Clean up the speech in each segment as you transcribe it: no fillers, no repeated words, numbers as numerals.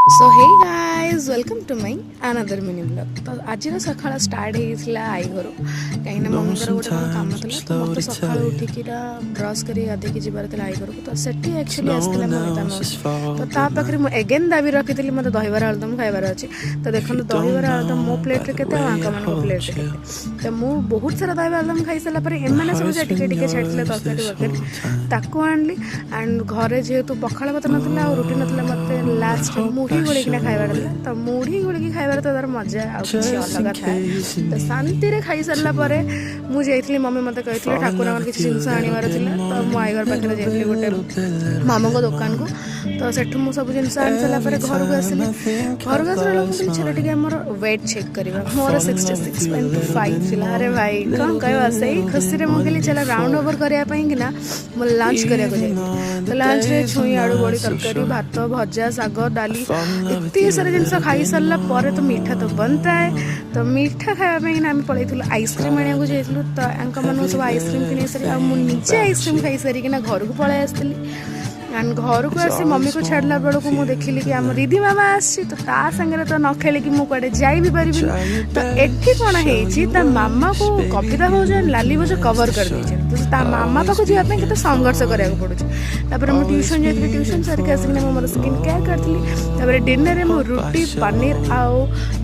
So hey guys welcome to my another mini blog. तो आज सकाळ स्टार्ट होइसला आई घर कहीं मम्मी गोटे काम था तो मत सका उठिकी ब्रश कर गाधे जबार आई घर को तो सेठी एक्चुअली आसला मोर तो ता पाखे मुझे एगेन दाबी रखी मत दहीबार आलुदम खाइबार अच्छे। तो देखो दहीबार आलुदम मो प्लेट के प्लेट के तो मुझे बहुत सारा दहीबार आलुदम खाई सारापर एम सब टे छाड़ी तरकारी वरकारी ताको आनली एंड घरे जेहेतु पखाड़ भात ना रुटी ना मत लास्ट मुढ़ी गोलिकिना खाइबार तो मुढ़ी गोलिकी खाइबार तो तार मजा अलग थाए। तो शांति रे खाई सारा पर मुझे मम्मी मत कही ठाकुर किसी जिनस आनबार तो मु आई घर पाखे जाइए गोटे मामा को दुकान को तो सेठू मुझे सब जिन आनी सारापर घर को आसली घर को आसा चलो टे वेट चेक करवा मोर 66.5 था। अरे भाई कौन कह से खुशी में मुझे चला राउंड ओवर करने कि मुझे लंच करने तो लंच रे छुई आलू बड़ी तरकारी भात भजा शाग डाली इतनी सारा जिन खाई सारा पर तो मीठा तो बनता है। तो मीठा खावाई आम पलैलु आइसक्रीम आने को जाइलु तो मान सब आइसक्रीम किन सारी मुझे आइसक्रीम खाई सारिक घर को पलि आसती एंड घर को आसी मम्मी को छाड़ला बेलू को मुझे देखिली कि आम दीदी मामा आसी तो ता संगे तो न खेलिकी मुझे जाई भी पारि तो एठी कौन है मामा को कविता भोज लाली भोज कवर कर दे तो मामा पाक जावाई के संघर्ष करा पड़े। मुझे ट्यूशन जाइए ट्यूशन सारिक आसिक मोर स्किन केयर करी डिनर में रुटी पनीर आउ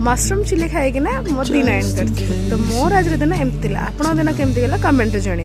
मशरूम चिली खाई मो दिन एंड करी। तो मोर आज दिन एमती आप दिन केमती गला कमेंट जन।